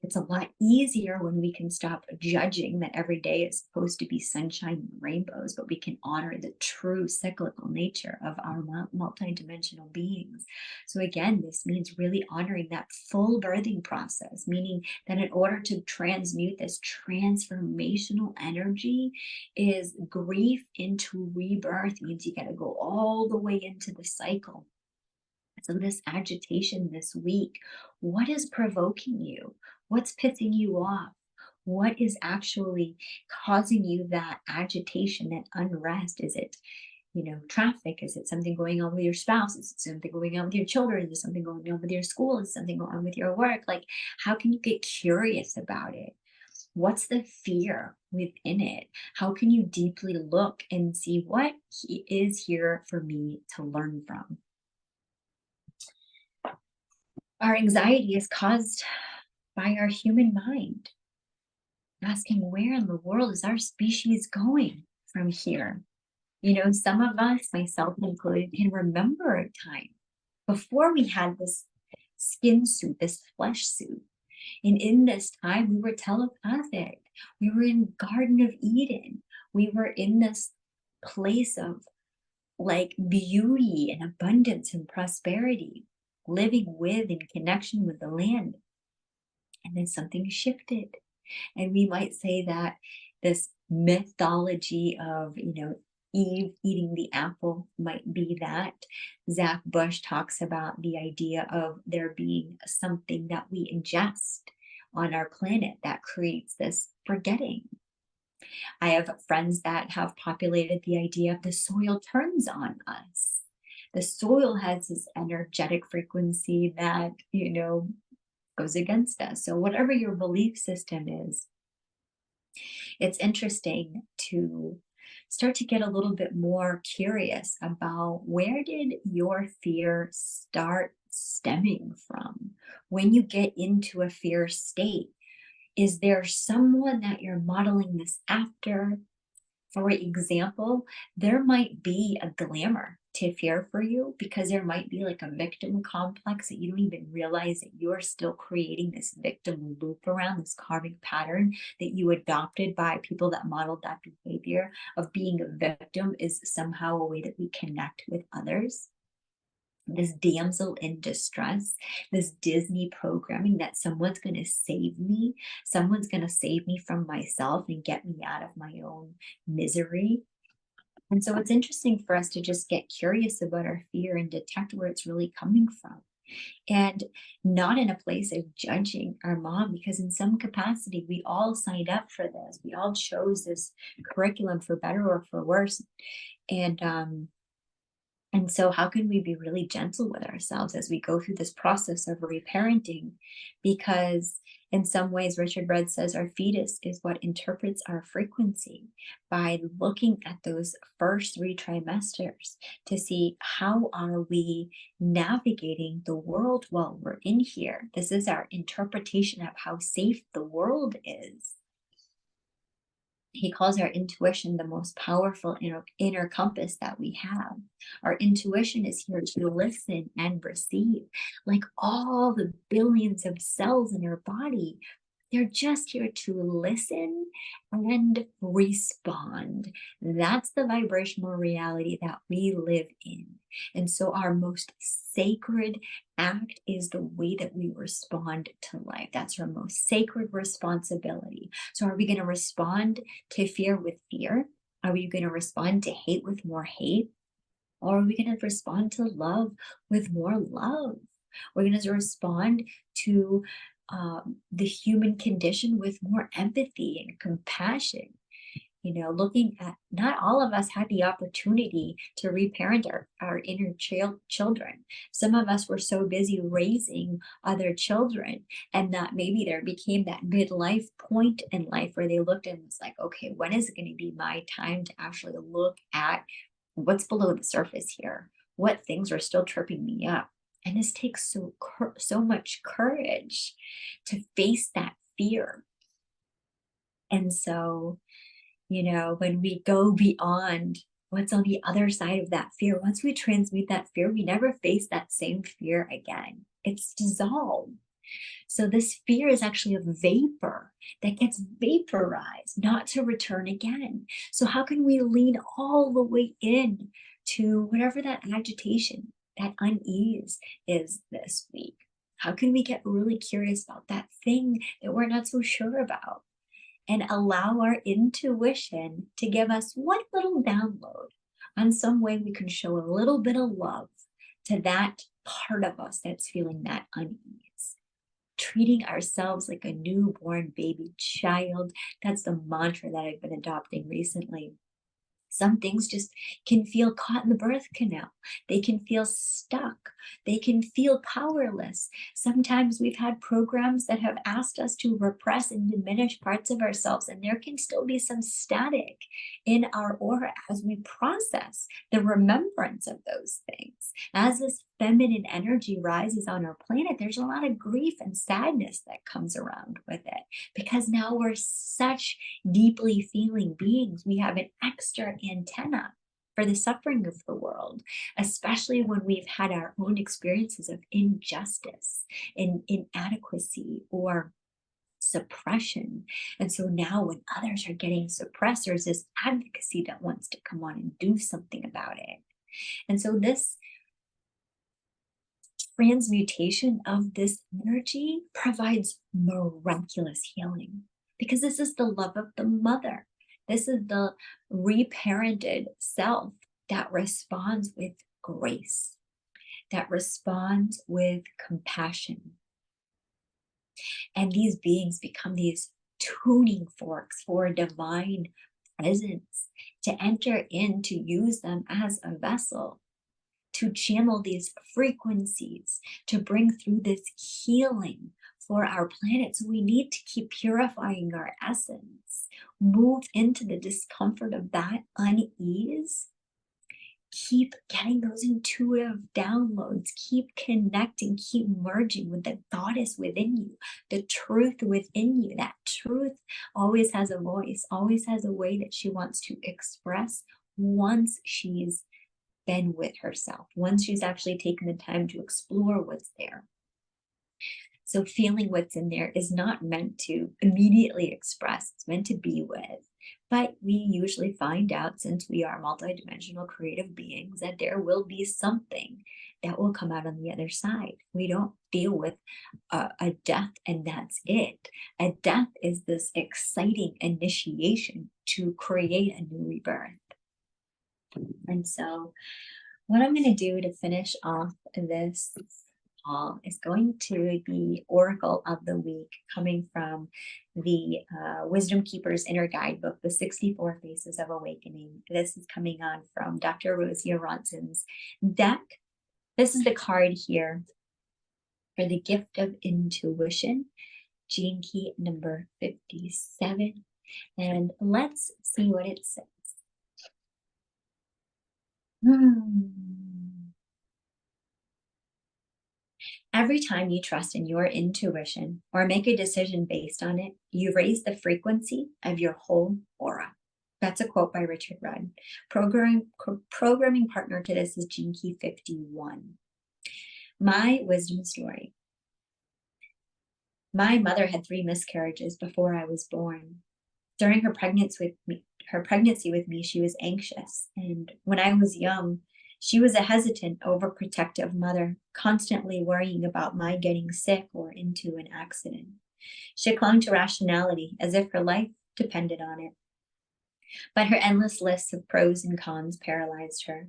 Speaker 1: It's a lot easier when we can stop judging that every day is supposed to be sunshine and rainbows, but we can honor the true cyclical nature of our multidimensional beings. So again, this means really honoring that full birthing process, meaning that in order to transmute this transformational energy, is grief into rebirth means you got to go all the way into the cycle. So this agitation this week, what is provoking you? What's pissing you off? What is actually causing you that agitation, that unrest? Is it traffic? Is it something going on with your spouse? Is it something going on with your children? Is it something going on with your school? Is something going on with your work? Like, how can you get curious about it? What's the fear within it? How can you deeply look and see what is here for me to learn from? Our anxiety is caused by our human mind, asking where in the world is our species going from here? Some of us, myself included, can remember a time before we had this skin suit, this flesh suit. And in this time, we were telepathic. We were in Garden of Eden. We were in this place of like beauty and abundance and prosperity, living with in connection with the land. And then something shifted. And we might say that this mythology of, Eve eating the apple might be that. Zach Bush talks about the idea of there being something that we ingest on our planet that creates this forgetting. I have friends that have populated the idea of the soil turns on us. The soil has this energetic frequency that, goes against us. So whatever your belief system is, it's interesting to start to get a little bit more curious about where did your fear start stemming from? When you get into a fear state, is there someone that you're modeling this after? For example, there might be a glamour to fear for you because there might be like a victim complex that you don't even realize that you're still creating this victim loop around this karmic pattern that you adopted by people that modeled that behavior of being a victim is somehow a way that we connect with others. This damsel in distress, this Disney programming that someone's going to save me, someone's going to save me from myself and get me out of my own misery. And so it's interesting for us to just get curious about our fear and detect where it's really coming from. And not in a place of judging our mom, because in some capacity, we all signed up for this. We all chose this curriculum for better or for worse. And so how can we be really gentle with ourselves as we go through this process of reparenting? Because in some ways, Richard Rudd says our fetus is what interprets our frequency by looking at those first 3 trimesters to see how are we navigating the world while we're in here. This is our interpretation of how safe the world is. He calls our intuition the most powerful inner compass that we have. Our intuition is here to listen and receive. Like all the billions of cells in your body, they're just here to listen and respond. That's the vibrational reality that we live in. And so our most sacred act is the way that we respond to life. That's our most sacred responsibility. So are we going to respond to fear with fear? Are we going to respond to hate with more hate? Or are we going to respond to love with more love? We're going to respond to the human condition with more empathy and compassion. Looking at, not all of us had the opportunity to reparent our inner children. Some of us were so busy raising other children, and that maybe there became that midlife point in life where they looked and was like, okay, when is it going to be my time to actually look at what's below the surface here? What things are still tripping me up? And this takes so much courage to face that fear. And so, when we go beyond what's on the other side of that fear, once we transmute that fear, we never face that same fear again. It's dissolved. So this fear is actually a vapor that gets vaporized, not to return again. So how can we lean all the way in to whatever that agitation, that unease is this week? How can we get really curious about that thing that we're not so sure about? And allow our intuition to give us one little download on some way we can show a little bit of love to that part of us that's feeling that unease. Treating ourselves like a newborn baby child. That's the mantra that I've been adopting recently. Some things just can feel caught in the birth canal. They can feel stuck. They can feel powerless. Sometimes we've had programs that have asked us to repress and diminish parts of ourselves, and there can still be some static in our aura as we process the remembrance of those things. As this feminine energy rises on our planet, there's a lot of grief and sadness that comes around with it, because now we're such deeply feeling beings. We have an extra antenna for the suffering of the world, especially when we've had our own experiences of injustice and inadequacy or suppression. And so now when others are getting suppressed, there's this advocacy that wants to come on and do something about it. And so this transmutation of this energy provides miraculous healing, because this is the love of the mother. This is the reparented self that responds with grace, that responds with compassion. And these beings become these tuning forks for divine presence to enter in, to use them as a vessel, to channel these frequencies, to bring through this healing for our planet. So we need to keep purifying our essence, move into the discomfort of that unease, keep getting those intuitive downloads, keep connecting, keep merging with the goddess within you, the truth within you. That truth always has a voice, always has a way that she wants to express once she's been with herself, once she's actually taken the time to explore what's there. So feeling what's in there is not meant to immediately express, it's meant to be with. But we usually find out, since we are multidimensional creative beings, that there will be something that will come out on the other side. We don't deal with a death and that's it. A death is this exciting initiation to create a new rebirth. And so what I'm going to do to finish off this call is going to be Oracle of the Week, coming from the Wisdom Keeper's Inner Guidebook, The 64 Faces of Awakening. This is coming on from Dr. Rosia Ronson's deck. This is the card here for the gift of intuition, gene key number 57. And let's see what it says. Every time you trust in your intuition or make a decision based on it, you raise the frequency of your whole aura. That's a quote by Richard Rudd. Programming partner to this is Gene Key 51. My wisdom story. My mother had 3 miscarriages before I was born. During her pregnancy with me, she was anxious. And when I was young, she was a hesitant, overprotective mother, constantly worrying about my getting sick or into an accident. She clung to rationality as if her life depended on it. But her endless lists of pros and cons paralyzed her.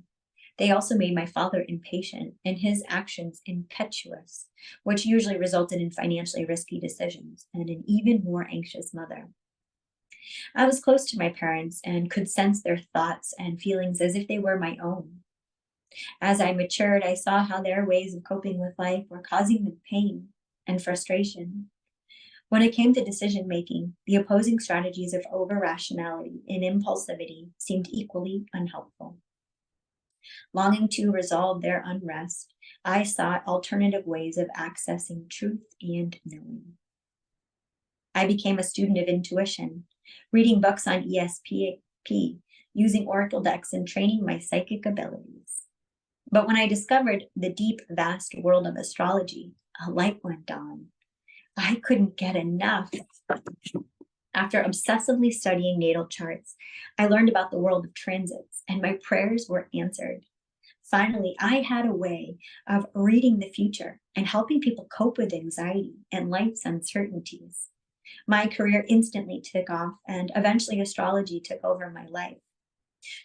Speaker 1: They also made my father impatient and his actions impetuous, which usually resulted in financially risky decisions and an even more anxious mother. I was close to my parents and could sense their thoughts and feelings as if they were my own. As I matured, I saw how their ways of coping with life were causing them pain and frustration. When it came to decision making, the opposing strategies of over-rationality and impulsivity seemed equally unhelpful. Longing to resolve their unrest, I sought alternative ways of accessing truth and knowing. I became a student of intuition, reading books on ESP, using oracle decks, and training my psychic abilities. But when I discovered the deep, vast world of astrology, a light went on. I couldn't get enough. After obsessively studying natal charts, I learned about the world of transits, and my prayers were answered. Finally, I had a way of reading the future and helping people cope with anxiety and life's uncertainties. My career instantly took off, and eventually astrology took over my life.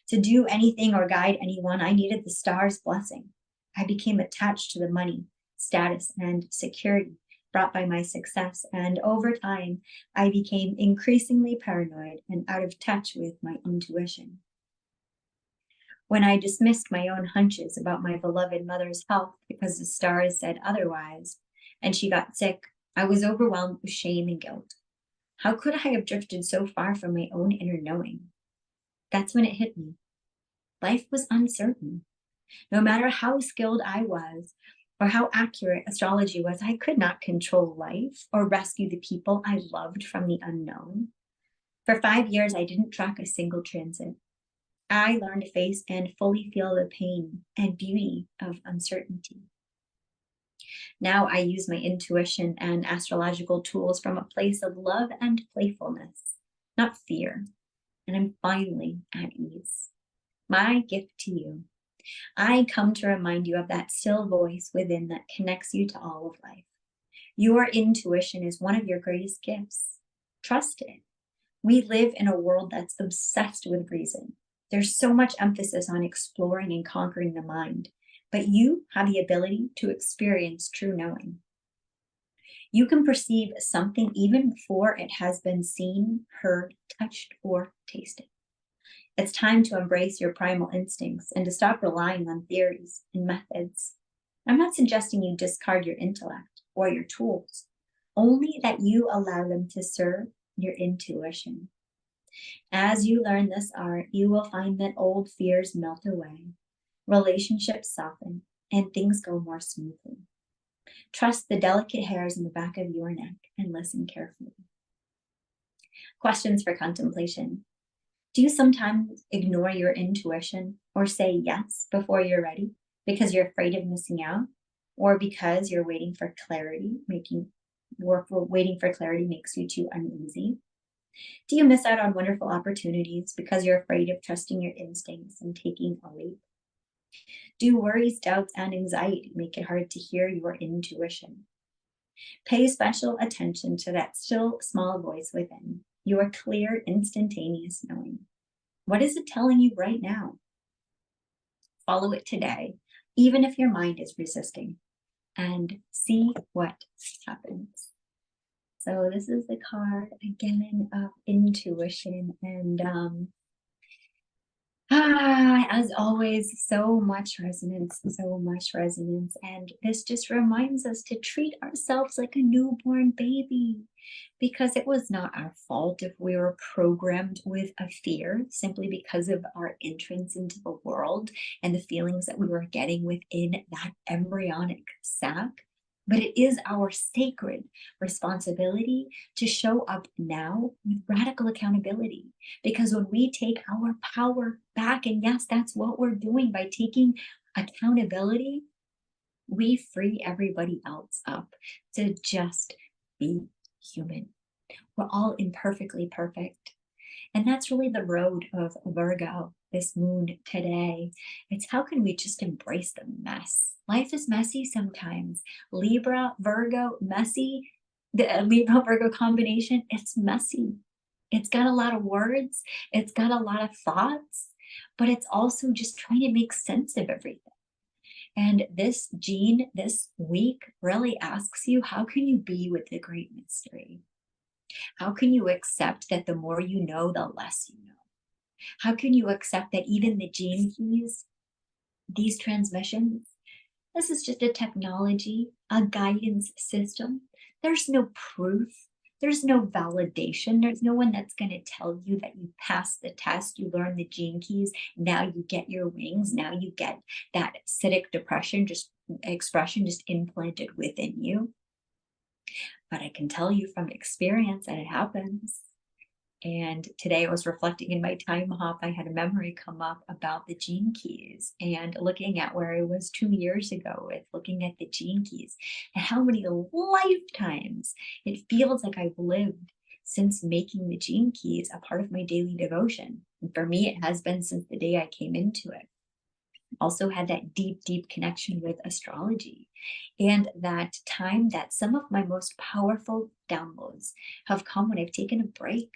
Speaker 1: To do anything or guide anyone, I needed the stars' blessing. I became attached to the money, status, and security brought by my success, and over time, I became increasingly paranoid and out of touch with my intuition. When I dismissed my own hunches about my beloved mother's health because the stars said otherwise, and she got sick, I was overwhelmed with shame and guilt. How could I have drifted so far from my own inner knowing? That's when it hit me. Life was uncertain. No matter how skilled I was or how accurate astrology was, I could not control life or rescue the people I loved from the unknown. For 5 years, I didn't track a single transit. I learned to face and fully feel the pain and beauty of uncertainty. Now I use my intuition and astrological tools from a place of love and playfulness, not fear. And I'm finally at ease. My gift to you, I come to remind you of that still voice within that connects you to all of life. Your intuition is one of your greatest gifts. Trust it. We live in a world that's obsessed with reason. There's so much emphasis on exploring and conquering the mind, but you have the ability to experience true knowing. You can perceive something even before it has been seen, heard, touched, or tasted. It's time to embrace your primal instincts and to stop relying on theories and methods. I'm not suggesting you discard your intellect or your tools, only that you allow them to serve your intuition. As you learn this art, you will find that old fears melt away, relationships soften, and things go more smoothly. Trust the delicate hairs in the back of your neck and listen carefully. Questions for contemplation. Do you sometimes ignore your intuition or say yes before you're ready because you're afraid of missing out, or because you're waiting for clarity, waiting for clarity makes you too uneasy? Do you miss out on wonderful opportunities because you're afraid of trusting your instincts and taking a leap? Do worries, doubts, and anxiety make it hard to hear your intuition? Pay special attention to that still small voice within, your clear, instantaneous knowing. What is it telling you right now? Follow it today, even if your mind is resisting, and see what happens. So this is the card again of intuition, and as always, so much resonance, so much resonance. And this just reminds us to treat ourselves like a newborn baby, because it was not our fault if we were programmed with a fear simply because of our entrance into the world and the feelings that we were getting within that embryonic sac. But it is our sacred responsibility to show up now with radical accountability. Because when we take our power back, and yes, that's what we're doing by taking accountability, we free everybody else up to just be human. We're all imperfectly perfect. And that's really the road of Virgo, this moon today. It's how can we just embrace the mess? Life is messy sometimes. Libra, Virgo, messy. The Libra Virgo combination, it's messy. It's got a lot of words, it's got a lot of thoughts, but it's also just trying to make sense of everything. And this gene, this week, really asks you, how can you be with the great mystery? How can you accept that the more you know, the less you know? How can you accept that even the gene keys, these transmissions, this is just a technology, a guidance system. There's no proof. There's no validation. There's no one that's going to tell you that you passed the test, you learned the gene keys, now you get your wings, now you get that Siddhi depression expression just implanted within you. But I can tell you from experience that it happens. And today I was reflecting in my time hop. I had a memory come up about the gene keys and looking at where I was 2 years ago with looking at the gene keys and how many lifetimes it feels like I've lived since making the gene keys a part of my daily devotion. And for me, it has been since the day I came into it. Also had that deep, deep connection with astrology, and that time that some of my most powerful downloads have come when I've taken a break,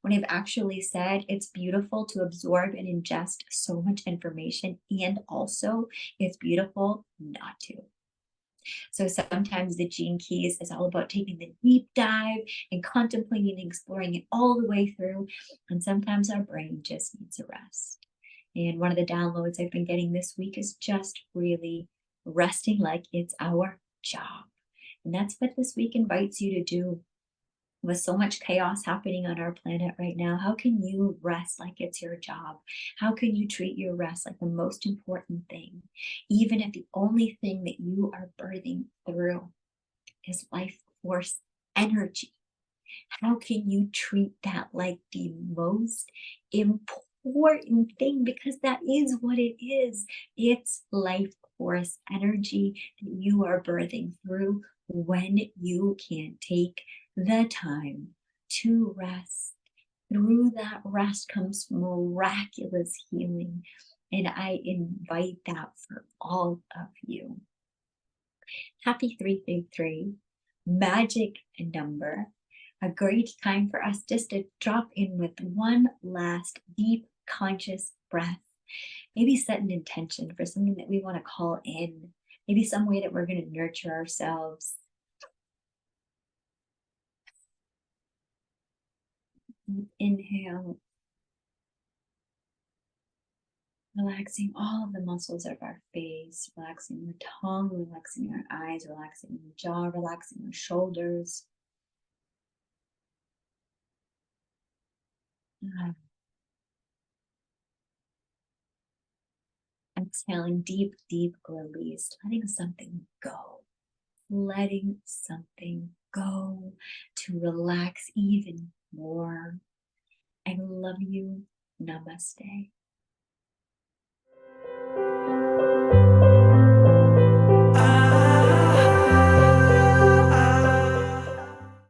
Speaker 1: when I've actually said it's beautiful to absorb and ingest so much information, and also it's beautiful not to. So sometimes the gene keys is all about taking the deep dive and contemplating and exploring it all the way through. And sometimes our brain just needs a rest. And one of the downloads I've been getting this week is just really resting like it's our job. And that's what this week invites you to do. With so much chaos happening on our planet right now, how can you rest like it's your job? How can you treat your rest like the most important thing, even if the only thing that you are birthing through is life force energy? How can you treat that like the most important thing? Because that is what it is. It's life force energy that you are birthing through when you can take the time to rest. Through that rest comes miraculous healing. And I invite that for all of you. Happy 333, magic number. A great time for us just to drop in with one last deep conscious breath. Maybe set an intention for something that we want to call in. Maybe some way that we're going to nurture ourselves. Inhale, relaxing all of the muscles of our face, relaxing the tongue, relaxing our eyes, relaxing the jaw, relaxing our shoulders. Exhaling, deep, deep release, letting something go, letting something go to relax even more. I love you. Namaste.